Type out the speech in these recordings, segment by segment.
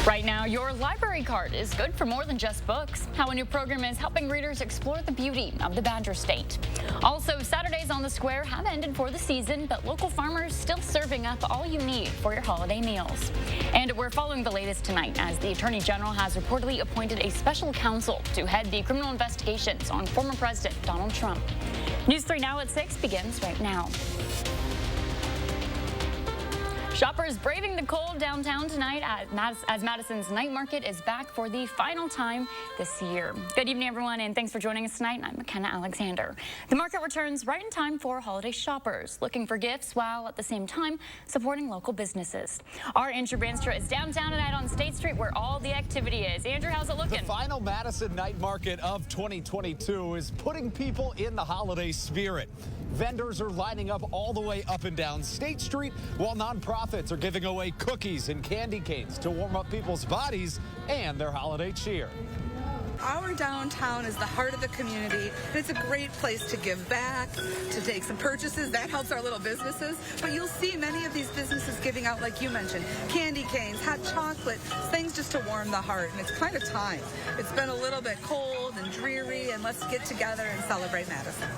Right now, your library card is good for more than just books. How a new program is helping readers explore the beauty of the Badger State. Also, Saturdays on the Square have ended for the season, but local farmers still serving up all you need for your holiday meals. And we're following the latest tonight as the Attorney General has reportedly appointed a special counsel to head the criminal investigations on former President Donald Trump. News 3 Now at 6 begins right now. Shoppers braving the cold downtown tonight as Madison's night market is back for the final time this year. Good evening, everyone, and thanks for joining us tonight. I'm McKenna Alexander. The market returns right in time for holiday shoppers looking for gifts while at the same time supporting local businesses. Our Andrew Banstra is downtown tonight on State Street where all the activity is. Andrew, how's it looking? The final Madison night market of 2022 is putting people in the holiday spirit. Vendors are lining up all the way up and down State Street, while nonprofits are giving away cookies and candy canes to warm up people's bodies and their holiday cheer. Our downtown is the heart of the community, and it's a great place to give back, to take some purchases. That helps our little businesses. But you'll see many of these businesses giving out, like you mentioned, candy canes, hot chocolate, things just to warm the heart. And it's kind of time. It's been a little bit cold and dreary, and let's get together and celebrate Madison.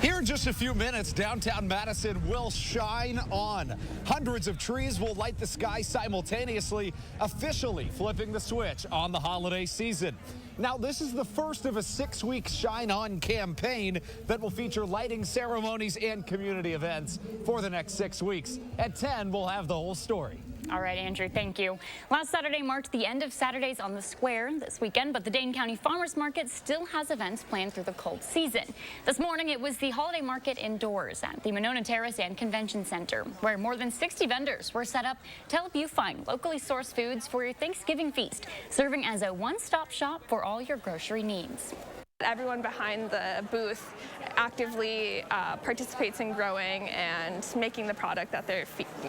Here in just a few minutes, downtown Madison will shine on. Hundreds of trees will light the sky simultaneously, officially flipping the switch on the holiday season. Now, this is the first of a 6-week Shine On campaign that will feature lighting ceremonies and community events for the next 6 weeks. At 10, we'll have the whole story. All right, Andrew, thank you. Last Saturday marked the end of Saturdays on the Square this weekend, but the Dane County Farmers Market still has events planned through the cold season. This morning, it was the holiday market indoors at the Monona Terrace and Convention Center, where more than 60 vendors were set up to help you find locally sourced foods for your Thanksgiving feast, serving as a one-stop shop for all your grocery needs. Everyone behind the booth actively participates in growing and making the product that they're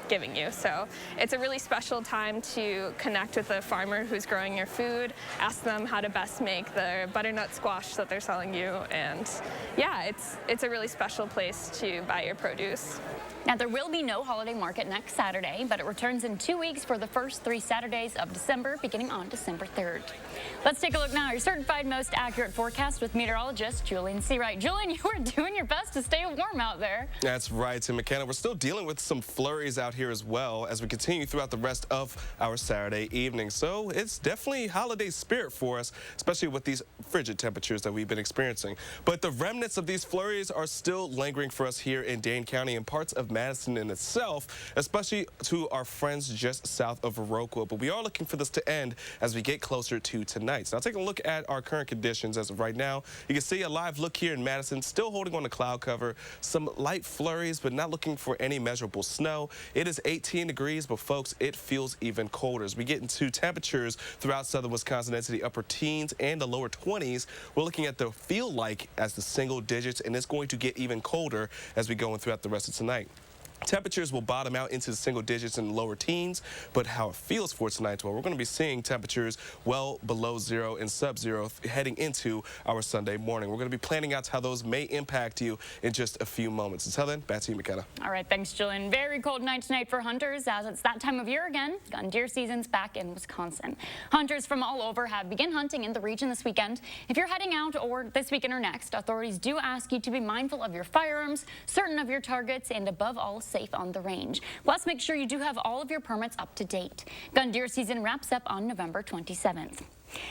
giving you. So it's a really special time to connect with the farmer who's growing your food, ask them how to best make the butternut squash that they're selling you. And yeah, it's a really special place to buy your produce. Now, there will be no holiday market next Saturday, but it returns in 2 weeks for the first 3 Saturdays of December, beginning on December 3rd. Let's take a look now at your certified most accurate forecast with meteorologist Julian Seawright. Julian, you are doing your best to stay warm out there. That's right, and McKenna, we're still dealing with some flurries out here as well as we continue throughout the rest of our Saturday evening. So it's definitely holiday spirit for us, especially with these frigid temperatures that we've been experiencing. But the remnants of these flurries are still lingering for us here in Dane County and parts of Madison in itself, especially to our friends just south of Viroqua. But we are looking for this to end as we get closer to tonight. So now taking a look at our current conditions as of right now, you can see a live look here in Madison, still holding on to cloud cover, some light flurries, but not looking for any measurable snow. It is 18 degrees, but folks, it feels even colder. As we get into temperatures throughout southern Wisconsin into the upper teens and the lower 20s, we're looking at the feel like as the single digits, and it's going to get even colder as we go in throughout the rest of tonight. Temperatures will bottom out into the single digits and lower teens, but how it feels for tonight, well, we're going to be seeing temperatures well below zero and sub-zero heading into our Sunday morning. We're going to be planning out how those may impact you in just a few moments. Until then, back to you, McKenna. All right, thanks, Julian. Very cold night tonight for hunters as it's that time of year again. Gun deer season's back in Wisconsin. Hunters from all over have begun hunting in the region this weekend. If you're heading out or this weekend or next, authorities do ask you to be mindful of your firearms, certain of your targets, and above all, safe on the range. Plus, make sure you do have all of your permits up to date. Gun deer season wraps up on November 27th.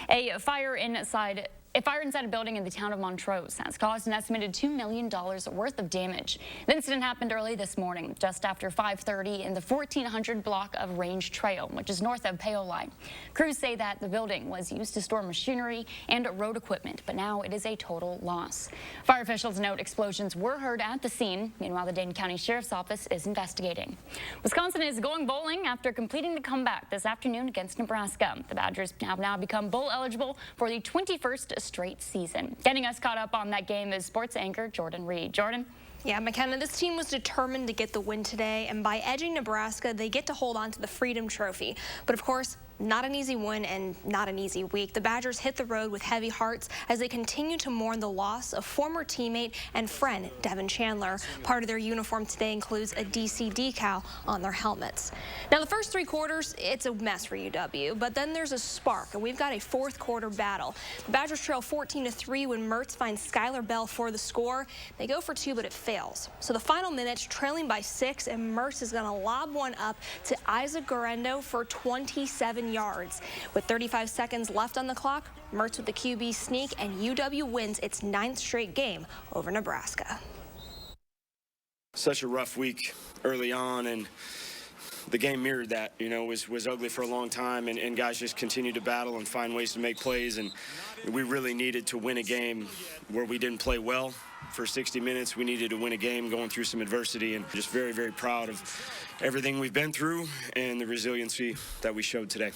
A fire inside a building in the town of Montrose has caused an estimated $2 million worth of damage. The incident happened early this morning, just after 5:30 in the 1400 block of Range Trail, which is north of Paoli. Crews say that the building was used to store machinery and road equipment, but now it is a total loss. Fire officials note explosions were heard at the scene. Meanwhile, the Dane County Sheriff's Office is investigating. Wisconsin is going bowling after completing the comeback this afternoon against Nebraska. The Badgers have now become bowl eligible for the 21st straight season. Getting us caught up on that game is sports anchor Jordan Reed. Jordan? Yeah, McKenna, this team was determined to get the win today, and by edging Nebraska, they get to hold on to the Freedom Trophy. But of course, not an easy win and not an easy week. The Badgers hit the road with heavy hearts as they continue to mourn the loss of former teammate and friend Devin Chandler. Part of their uniform today includes a DC decal on their helmets. Now, the first 3 quarters, it's a mess for UW, but then there's a spark, and we've got a fourth quarter battle. The Badgers trail 14-3 when Mertz finds Skylar Bell for the score. They go for 2, but it fails. So the final minutes, trailing by 6, and Mertz is going to lob one up to Isaac Garendo for 27 yards. With 35 seconds left on the clock, Mertz with the QB sneak, and UW wins its 9th straight game over Nebraska. Such a rough week early on, and the game mirrored that. You know, was ugly for a long time, and guys just continued to battle and find ways to make plays, and we really needed to win a game where we didn't play well for 60 minutes. We needed to win a game going through some adversity, and just very, very proud of everything we've been through and the resiliency that we showed today.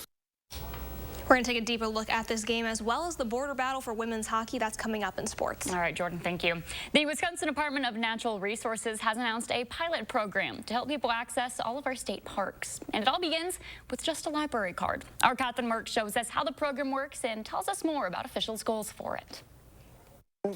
We're going to take a deeper look at this game as well as the border battle for women's hockey. That's coming up in sports. All right, Jordan, thank you. The Wisconsin Department of Natural Resources has announced a pilot program to help people access all of our state parks. And it all begins with just a library card. Our Catherine Merck shows us how the program works and tells us more about officials' goals for it.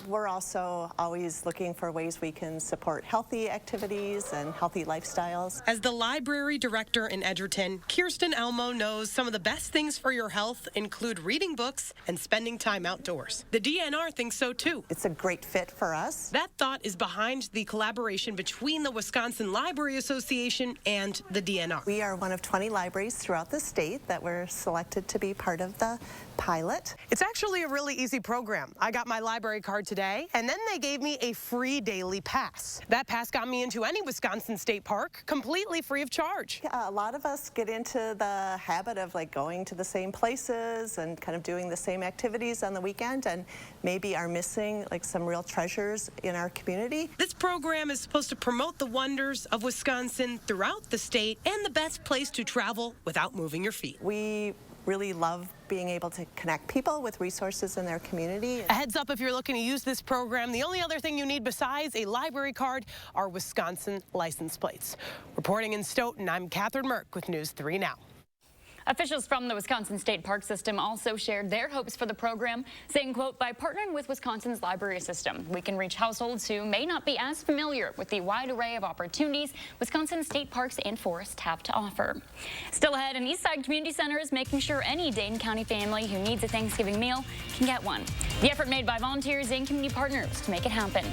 We're also always looking for ways we can support healthy activities and healthy lifestyles. As the library director in Edgerton, Kirsten Elmo knows some of the best things for your health include reading books and spending time outdoors. The DNR thinks so too. It's a great fit for us. That thought is behind the collaboration between the Wisconsin Library Association and the DNR. We are one of 20 libraries throughout the state that were selected to be part of the pilot. It's actually a really easy program. I got my library card today, and then they gave me a free daily pass. That pass got me into any Wisconsin state park completely free of charge. Yeah, a lot of us get into the habit of like going to the same places and kind of doing the same activities on the weekend, and maybe are missing like some real treasures in our community. This program is supposed to promote the wonders of Wisconsin throughout the state and the best place to travel without moving your feet. We really love being able to connect people with resources in their community. A heads up if you're looking to use this program, the only other thing you need besides a library card are Wisconsin license plates. Reporting in Stoughton, I'm Catherine Merck with News 3 Now. Officials from the Wisconsin State Park System also shared their hopes for the program, saying, quote, by partnering with Wisconsin's library system, we can reach households who may not be as familiar with the wide array of opportunities Wisconsin state parks and forests have to offer. Still ahead, an Eastside Community Center is making sure any Dane County family who needs a Thanksgiving meal can get one. The effort made by volunteers and community partners to make it happen.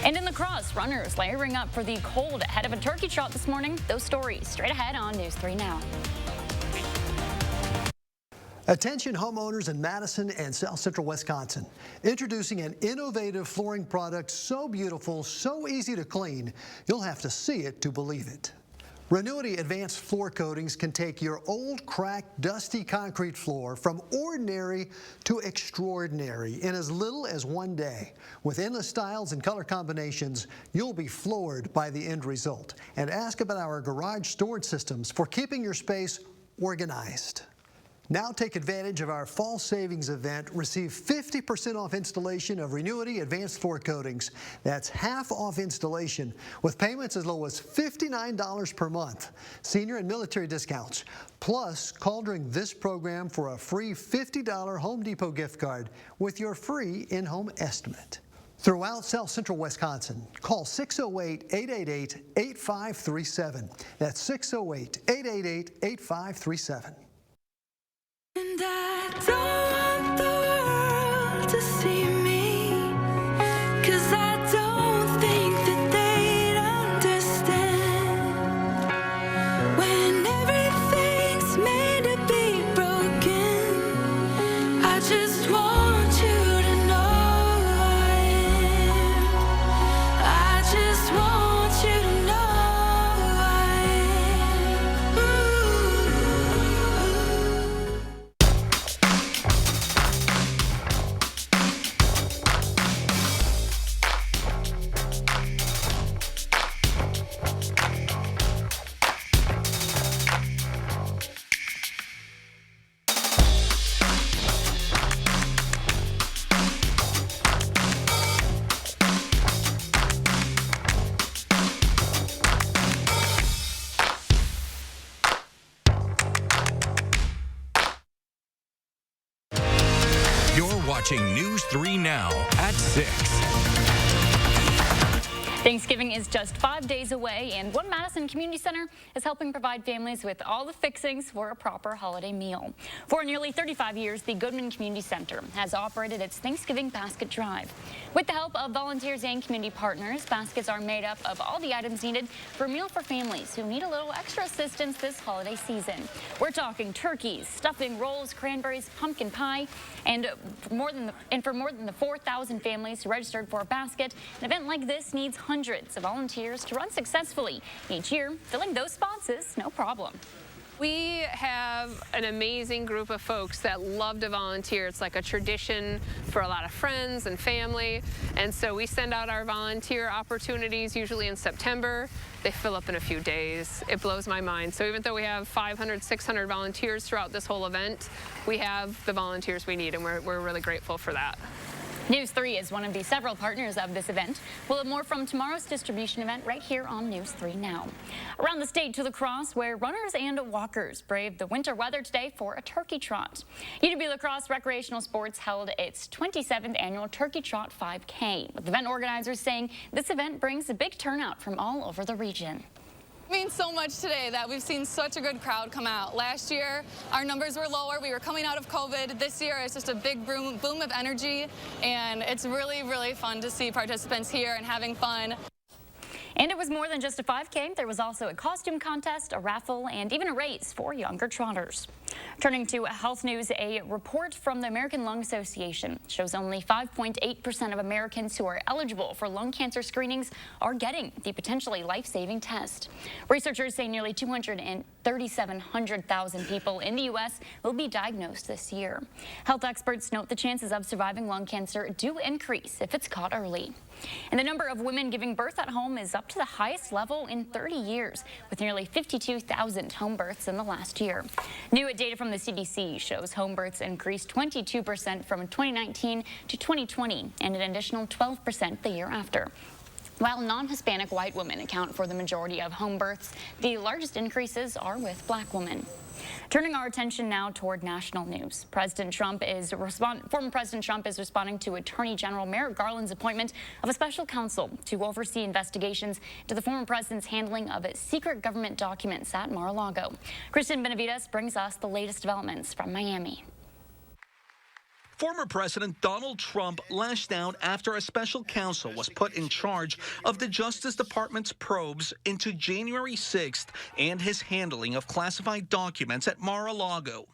And in lacrosse, runners layering up for the cold ahead of a turkey trot this morning. Those stories straight ahead on News 3 Now. Attention homeowners in Madison and South Central Wisconsin. Introducing an innovative flooring product so beautiful, so easy to clean, you'll have to see it to believe it. Renewity Advanced Floor Coatings can take your old, cracked, dusty concrete floor from ordinary to extraordinary in as little as 1 day. With endless styles and color combinations, you'll be floored by the end result. And ask about our garage storage systems for keeping your space organized. Now take advantage of our fall savings event. Receive 50% off installation of Renewity Advanced Floor Coatings. That's half off installation with payments as low as $59 per month. Senior and military discounts. Plus, call during this program for a free $50 Home Depot gift card with your free in-home estimate. Throughout South Central Wisconsin, call 608-888-8537. That's 608-888-8537. And I don't want the world to see me, 'cause I don't think that they'd understand when everything's made to be broken. I just want you to know I am. I just want you to know I am. Ooh. watching News 3 Now at 6. Thanksgiving is just 5 days away, and One Madison Community Center is helping provide families with all the fixings for a proper holiday meal. For nearly 35 years, the Goodman Community Center has operated its Thanksgiving Basket Drive. With the help of volunteers and community partners, baskets are made up of all the items needed for a meal for families who need a little extra assistance this holiday season. We're talking turkeys, stuffing, rolls, cranberries, pumpkin pie, and for more than the 4,000 families who registered for a basket, an event like this needs hundreds of volunteers to run successfully. Each year, filling those spots is no problem. We have an amazing group of folks that love to volunteer. It's like a tradition for a lot of friends and family. And so we send out our volunteer opportunities usually in September. They fill up in a few days. It blows my mind. So even though we have 500, 600 volunteers throughout this whole event, we have the volunteers we need, and we're really grateful for that. News 3 is one of the several partners of this event. We'll have more from tomorrow's distribution event right here on News 3 Now. Around the state to La Crosse, where runners and walkers braved the winter weather today for a turkey trot. UW La Crosse Recreational Sports held its 27th annual Turkey Trot 5K, with event organizers saying this event brings a big turnout from all over the region. It means so much today that we've seen such a good crowd come out. Last year, our numbers were lower. We were coming out of COVID. This year, it's just a big boom of energy, and it's really, really fun to see participants here and having fun. And it was more than just a 5K. There was also a costume contest, a raffle, and even a race for younger trotters. Turning to health news, a report from the American Lung Association shows only 5.8% of Americans who are eligible for lung cancer screenings are getting the potentially life-saving test. Researchers say nearly 337,000 people in the U.S. will be diagnosed this year. Health experts note the chances of surviving lung cancer do increase if it's caught early. And the number of women giving birth at home is up to the highest level in 30 years, with nearly 52,000 home births in the last year. New data from the CDC shows home births increased 22% from 2019 to 2020, and an additional 12% the year after. While non-Hispanic white women account for the majority of home births, the largest increases are with black women. Turning our attention now toward national news. Former President Trump is responding to Attorney General Merrick Garland's appointment of a special counsel to oversee investigations into the former president's handling of secret government documents at Mar-a-Lago. Kristen Benavides brings us the latest developments from Miami. Former President Donald Trump lashed out after a special counsel was put in charge of the Justice Department's probes into January 6th and his handling of classified documents at Mar-a-Lago.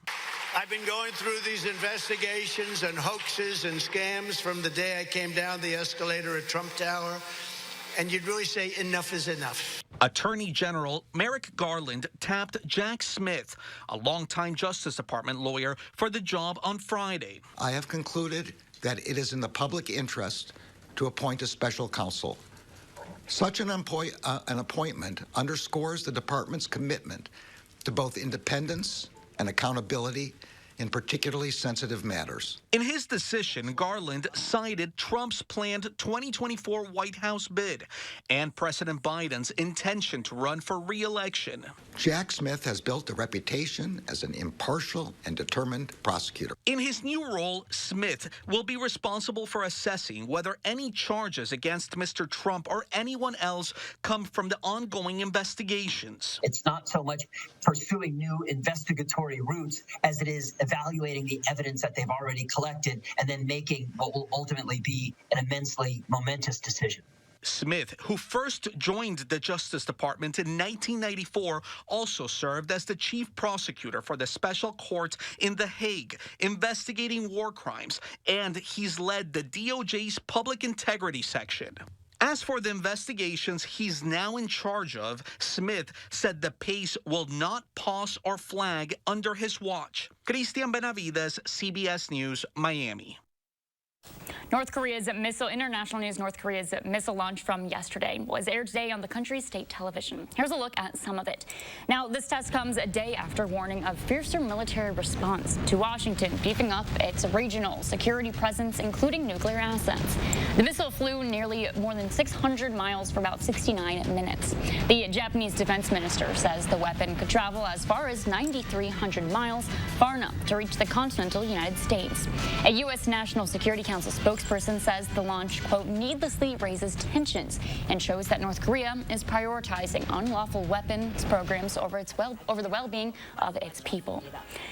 I've been going through these investigations and hoaxes and scams from the day I came down the escalator at Trump Tower, and you'd really say enough is enough. Attorney General Merrick Garland tapped Jack Smith, a longtime Justice Department lawyer, for the job on Friday. I have concluded that it is in the public interest to appoint a special counsel. Such an appointment underscores the department's commitment to both independence and accountability in particularly sensitive matters. In his decision, Garland cited Trump's planned 2024 White House bid and President Biden's intention to run for re-election. Jack Smith has built a reputation as an impartial and determined prosecutor. In his new role, Smith will be responsible for assessing whether any charges against Mr. Trump or anyone else come from the ongoing investigations. It's not so much pursuing new investigatory routes as it is evaluating the evidence that they've already collected and then making what will ultimately be an immensely momentous decision. Smith, who first joined the Justice Department in 1994, also served as the chief prosecutor for the special court in The Hague, investigating war crimes, and he's led the DOJ's public integrity section. As for the investigations he's now in charge of, Smith said the pace will not pause or flag under his watch. Christian Benavides, CBS News, Miami. North Korea's missile, international news, North Korea's missile launch from yesterday was aired today on the country's state television. Here's a look at some of it. Now, this test comes a day after warning of fiercer military response to Washington beefing up its regional security presence, including nuclear assets. The missile flew nearly more than 600 miles for about 69 minutes. The Japanese defense minister says the weapon could travel as far as 9,300 miles, far enough to reach the continental United States. A U.S. National Security Council spokesperson says the launch, quote, needlessly raises tensions and shows that North Korea is prioritizing unlawful weapons programs over the well-being of its people.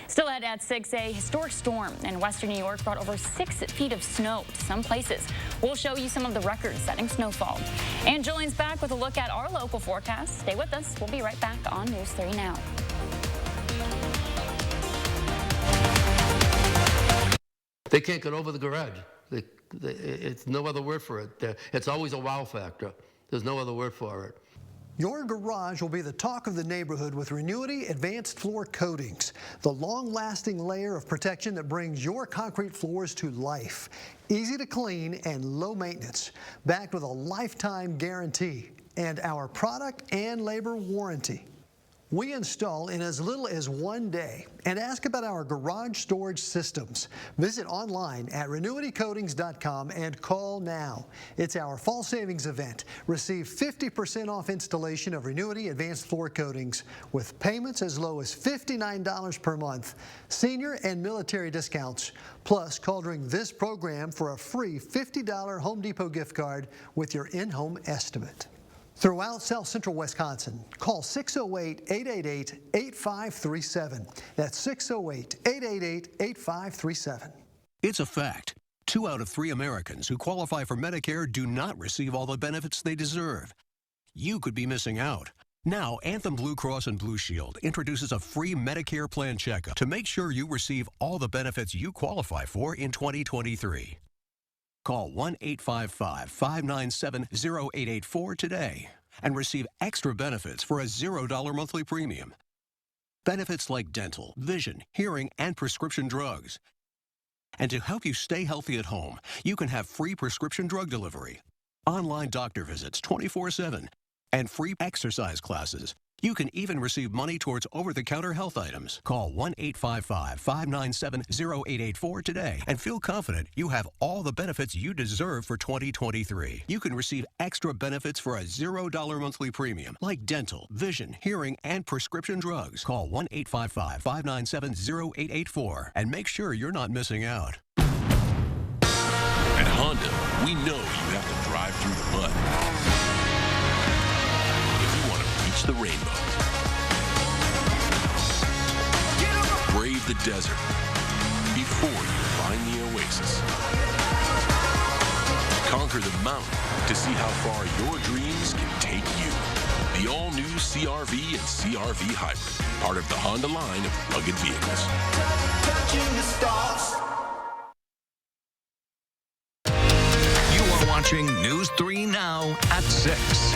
Still ahead at 6, a historic storm in western New York brought over 6 feet of snow to some places. We'll show you some of the record-setting snowfall. And Julian's back with a look at our local forecast. Stay with us. We'll be right back on News 3 Now. They can't get over the garage. It's no other word for it. It's always a wow factor. There's no other word for it. Your garage will be the talk of the neighborhood with Renewity Advanced Floor Coatings, the long-lasting layer of protection that brings your concrete floors to life. Easy to clean and low maintenance, backed with a lifetime guarantee and our product and labor warranty. We install in as little as 1 day. And ask about our garage storage systems. Visit online at renewitycoatings.com and call now. It's our fall savings event. Receive 50% off installation of Renewity Advanced Floor Coatings with payments as low as $59 per month, senior and military discounts. Plus, call during this program for a free $50 Home Depot gift card with your in-home estimate. Throughout South Central Wisconsin, call 608-888-8537. That's 608-888-8537. It's a fact. 2 out of 3 Americans who qualify for Medicare do not receive all the benefits they deserve. You could be missing out. Now, Anthem Blue Cross and Blue Shield introduces a free Medicare plan checkup to make sure you receive all the benefits you qualify for in 2023. Call 1-855-597-0884 today and receive extra benefits for a $0 monthly premium. Benefits like dental, vision, hearing, and prescription drugs. And to help you stay healthy at home, you can have free prescription drug delivery, online doctor visits 24/7, and free exercise classes. You can even receive money towards over-the-counter health items. Call 1-855-597-0884 today and feel confident you have all the benefits you deserve for 2023. You can receive extra benefits for a $0 monthly premium, like dental, vision, hearing, and prescription drugs. Call 1-855-597-0884 and make sure you're not missing out. At Honda, we know you have to drive through the mud the rainbow. Brave the desert before you find the oasis. Conquer the mountain to see how far your dreams can take you. The all-new CR-V and CR-V Hybrid, part of the Honda line of rugged vehicles. You are watching News 3 Now at 6.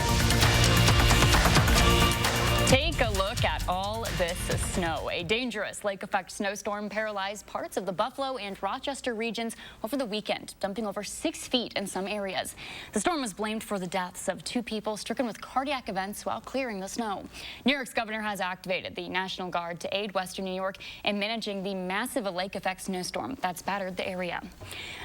Take a look at all this snow. A dangerous lake effect snowstorm paralyzed parts of the Buffalo and Rochester regions over the weekend, dumping over 6 feet in some areas. The storm was blamed for the deaths of 2 people stricken with cardiac events while clearing the snow. New York's governor has activated the National Guard to aid Western New York in managing the massive lake effect snowstorm that's battered the area.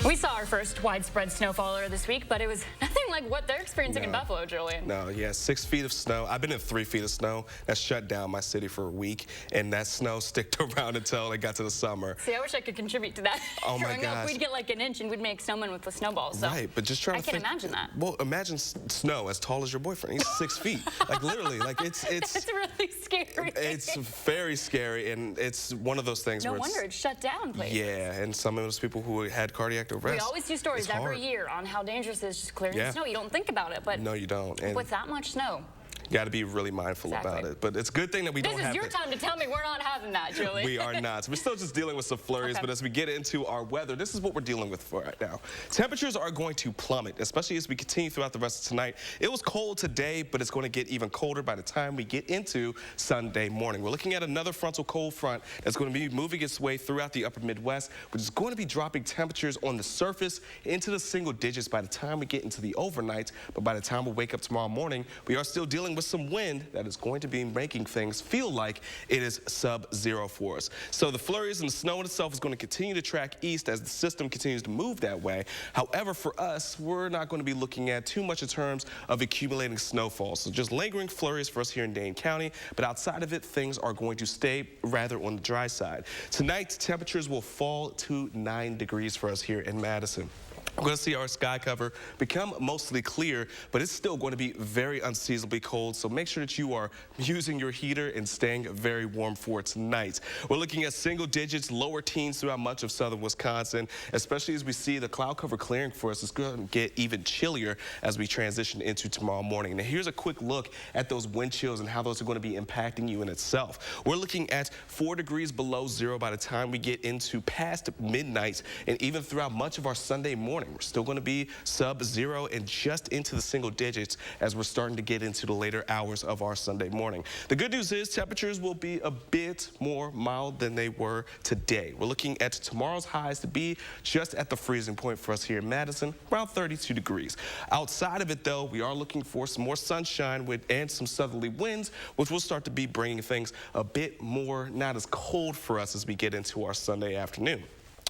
We saw our first widespread snowfall earlier this week, but it was nothing like what they're experiencing in Buffalo, Julian. No, yeah, 6 feet of snow. I've been in 3 feet of snow. That shut down my city for a week, and that snow sticked around until it got to the summer. See, I wish I could contribute to that. Oh my Growing gosh. up, we'd get like an inch and we'd make snowmen with the snowballs. So right, but just try to think. I can't imagine that. Well, imagine snow as tall as your boyfriend. He's 6 feet. Like literally, like it's really scary. It's very scary, and it's one of those things no where wonder it's shut down places. Yeah, and some of those people who had cardiac arrest. We always do stories every year on how dangerous it is just clearing the snow. You don't think about it, but no, you don't. And with that much snow. You got to be really mindful about it. But it's a good thing that we don't have This is your time to tell me we're not having that, Julie. We are not. So we're still just dealing with some flurries, but as we get into our weather, this is what we're dealing with for right now. Temperatures are going to plummet, especially as we continue throughout the rest of tonight. It was cold today, but it's going to get even colder by the time we get into Sunday morning. We're looking at another frontal cold front that's going to be moving its way throughout the upper Midwest, which is going to be dropping temperatures on the surface into the single digits by the time we get into the overnight. But by the time we wake up tomorrow morning, we are still dealing with some wind that is going to be making things feel like it is sub-zero for us. So the flurries and the snow in itself is going to continue to track east as the system continues to move that way. However, for us, we're not going to be looking at too much in terms of accumulating snowfall. So just lingering flurries for us here in Dane County, but outside of it, things are going to stay rather on the dry side. Tonight, temperatures will fall to 9 degrees for us here in Madison. We're going to see our sky cover become mostly clear, but it's still going to be very unseasonably cold, so make sure that you are using your heater and staying very warm for tonight. We're looking at single digits, lower teens throughout much of southern Wisconsin, especially as we see the cloud cover clearing for us. It's going to get even chillier as we transition into tomorrow morning. Now, here's a quick look at those wind chills and how those are going to be impacting you in itself. We're looking at 4 degrees below zero by the time we get into past midnight and even throughout much of our Sunday morning. We're still going to be sub-zero and just into the single digits as we're starting to get into the later hours of our Sunday morning. The good news is temperatures will be a bit more mild than they were today. We're looking at tomorrow's highs to be just at the freezing point for us here in Madison, around 32 degrees. Outside of it, though, we are looking for some more sunshine and some southerly winds, which will start to be bringing things a bit more not as cold for us as we get into our Sunday afternoon.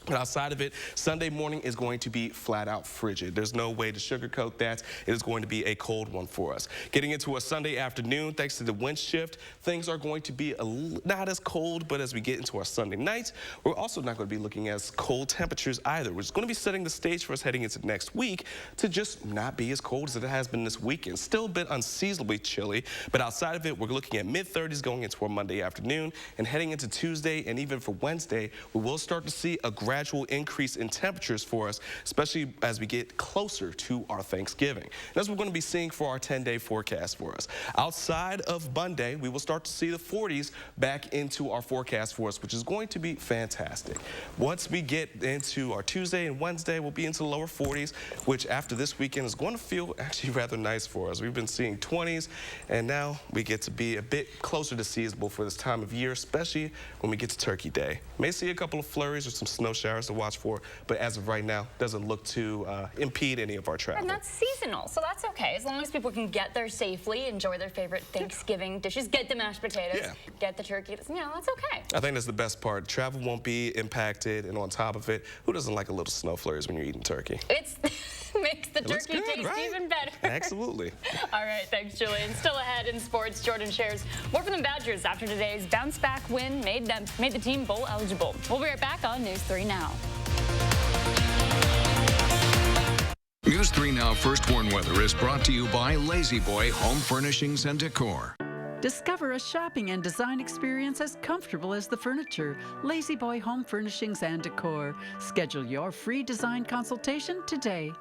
But outside of it, Sunday morning is going to be flat out frigid. There's no way to sugarcoat that. It is going to be a cold one for us. Getting into a Sunday afternoon, thanks to the wind shift, things are going to be not as cold, but as we get into our Sunday night, we're also not going to be looking at as cold temperatures either. We're just going to be setting the stage for us heading into next week to just not be as cold as it has been this weekend. Still a bit unseasonably chilly, but outside of it, we're looking at mid-30s going into our Monday afternoon, and heading into Tuesday and even for Wednesday, we will start to see a gradual increase in temperatures for us, especially as we get closer to our Thanksgiving. And that's what we're going to be seeing for our 10-day forecast for us. Outside of Monday, we will start to see the 40s back into our forecast for us, which is going to be fantastic. Once we get into our Tuesday and Wednesday, we'll be into the lower 40s, which after this weekend is going to feel actually rather nice for us. We've been seeing 20s, and now we get to be a bit closer to seasonable for this time of year, especially when we get to Turkey Day. May see a couple of flurries or some snow showers to watch for, but as of right now, doesn't look to impede any of our travel. And that's seasonal, so that's okay. As long as people can get there safely, enjoy their favorite Thanksgiving dishes, get the mashed potatoes, get the turkey, you know, that's okay. I think that's the best part. Travel won't be impacted, and on top of it, who doesn't like a little snow flurries when you're eating turkey? It makes the turkey taste even better. Absolutely. All right, thanks, Julian. Still ahead in sports, Jordan shares more from the Badgers after today's bounce-back win made the team bowl eligible. We'll be right back on News 3 Now. News 3 Now First Warn Weather is brought to you by Lazy Boy Home Furnishings and Decor. Discover a shopping and design experience as comfortable as the furniture. Lazy Boy Home Furnishings and Decor. Schedule your free design consultation today.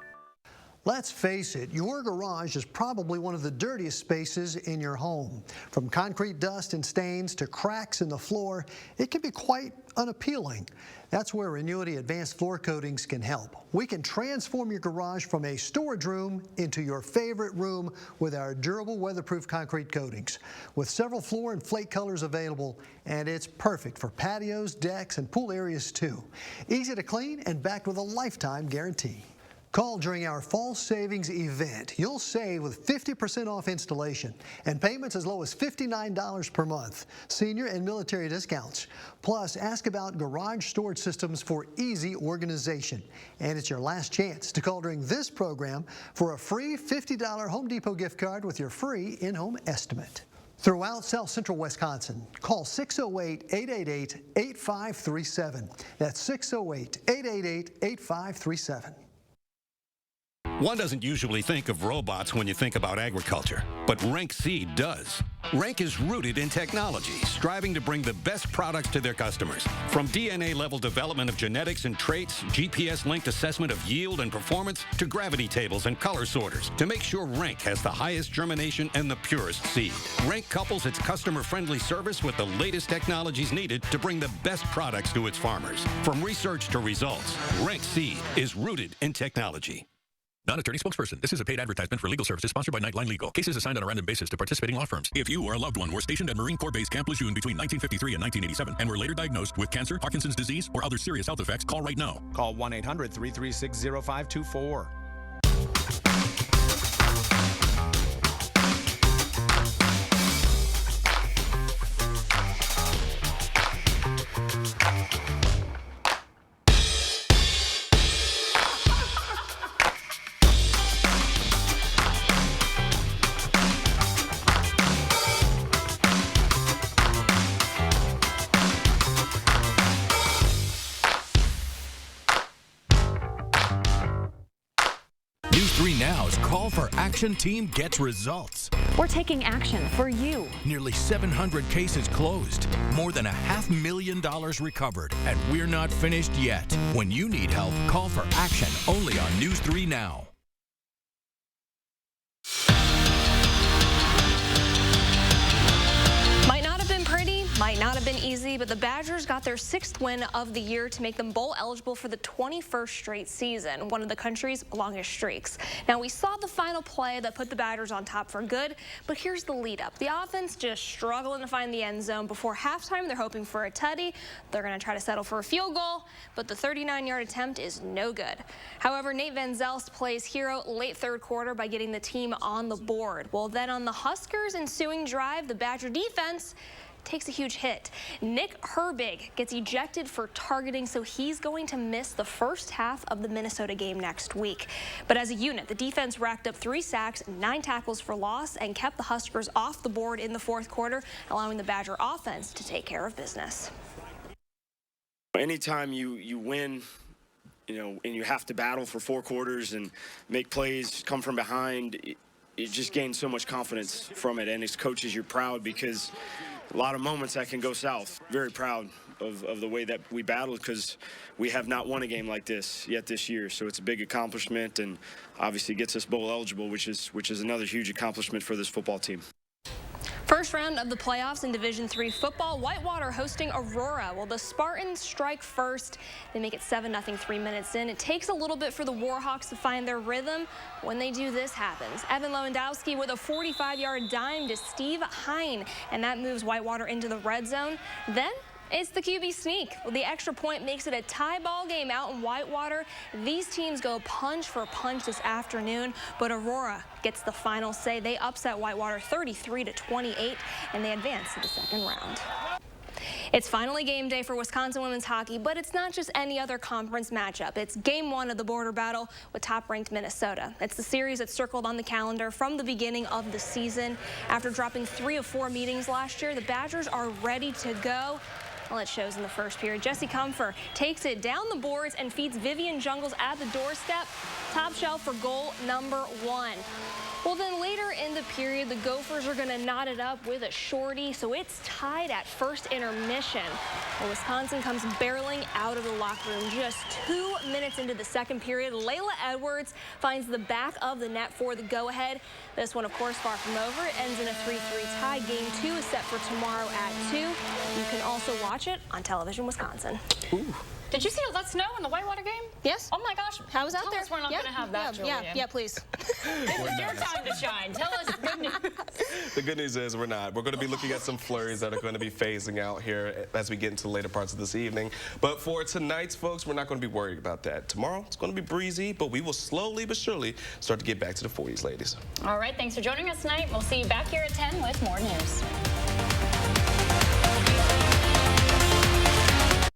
Let's face it, your garage is probably one of the dirtiest spaces in your home. From concrete dust and stains to cracks in the floor, it can be quite unappealing. That's where Renuity Advanced Floor Coatings can help. We can transform your garage from a storage room into your favorite room with our durable weatherproof concrete coatings. With several floor and flake colors available, and it's perfect for patios, decks, and pool areas too. Easy to clean and backed with a lifetime guarantee. Call during our fall savings event. You'll save with 50% off installation and payments as low as $59 per month. Senior and military discounts. Plus, ask about garage storage systems for easy organization. And it's your last chance to call during this program for a free $50 Home Depot gift card with your free in-home estimate. Throughout South Central Wisconsin, call 608-888-8537. That's 608-888-8537. One doesn't usually think of robots when you think about agriculture, but Rank Seed does. Rank is rooted in technology, striving to bring the best products to their customers. From DNA-level development of genetics and traits, GPS-linked assessment of yield and performance, to gravity tables and color sorters, to make sure Rank has the highest germination and the purest seed. Rank couples its customer-friendly service with the latest technologies needed to bring the best products to its farmers. From research to results, Rank Seed is rooted in technology. Non-attorney spokesperson. This is a paid advertisement for legal services sponsored by Nightline Legal. Cases assigned on a random basis to participating law firms. If you or a loved one were stationed at Marine Corps Base Camp Lejeune between 1953 and 1987 and were later diagnosed with cancer, Parkinson's disease, or other serious health effects, call right now. Call 1-800-336-0524. News 3 Now's Call for Action team gets results. We're taking action for you. Nearly 700 cases closed, more than $500,000 recovered, and we're not finished yet. When you need help, call for action only on News 3 Now. Might not have been pretty, might not have been easy, but the Badgers got their 6th win of the year to make them bowl eligible for the 21st straight season, one of the country's longest streaks. Now, we saw the final play that put the Badgers on top for good, but here's the lead up. The offense just struggling to find the end zone. Before halftime, they're hoping for a tutty. They're going to try to settle for a field goal, but the 39-yard attempt is no good. However, Nate Van Zelst plays hero late third quarter by getting the team on the board. Well, then on the Huskers' ensuing drive, the Badger defense takes a huge hit. Nick Herbig gets ejected for targeting, so he's going to miss the first half of the Minnesota game next week. But as a unit, the defense racked up 3 sacks, 9 tackles for loss, and kept the Huskers off the board in the fourth quarter, allowing the Badger offense to take care of business. Anytime you win, you know, and you have to battle for 4 quarters and make plays, come from behind, it just gains so much confidence from it. And as coaches, you're proud because a lot of moments that can go south. Very proud of the way that we battled because we have not won a game like this yet this year. So it's a big accomplishment and obviously gets us bowl eligible, which is another huge accomplishment for this football team. First round of the playoffs in Division III football, Whitewater hosting Aurora. Well, the Spartans strike first. They make it 7-0 3 minutes in. It takes a little bit for the Warhawks to find their rhythm. When they do, this happens. Evan Lewandowski with a 45-yard dime to Steve Hine, and that moves Whitewater into the red zone. Then it's the QB sneak. Well, the extra point makes it a tie ball game out in Whitewater. These teams go punch for punch this afternoon, but Aurora gets the final say. They upset Whitewater 33-28, and they advance to the second round. It's finally game day for Wisconsin women's hockey, but it's not just any other conference matchup. It's game 1 of the border battle with top-ranked Minnesota. It's the series that's circled on the calendar from the beginning of the season. After dropping 3 of 4 meetings last year, the Badgers are ready to go. Well, it shows in the first period. Jesse Comfer takes it down the boards and feeds Vivian Jungles at the doorstep. Top shelf for goal number 1. Well, then later in the period, the Gophers are going to knot it up with a shorty, so it's tied at first intermission. Well, Wisconsin comes barreling out of the locker room just 2 minutes into the second period. Layla Edwards finds the back of the net for the go-ahead. This one, of course, far from over. It ends in a 3-3 tie. Game 2 is set for tomorrow at 2. You can also watch it on Television Wisconsin. Ooh. Did you see all that snow in the Whitewater game? Yes. Oh my gosh. I was out there. Tell us we're not going to have that, Julian. Yeah, please. This is your time to shine. Tell us good news. The good news is we're not. We're going to be looking at some flurries that are going to be phasing out here as we get into the later parts of this evening. But for tonight's folks, we're not going to be worried about that. Tomorrow, it's going to be breezy, but we will slowly but surely start to get back to the 40s, ladies. All right. Thanks for joining us tonight. We'll see you back here at 10 with more news.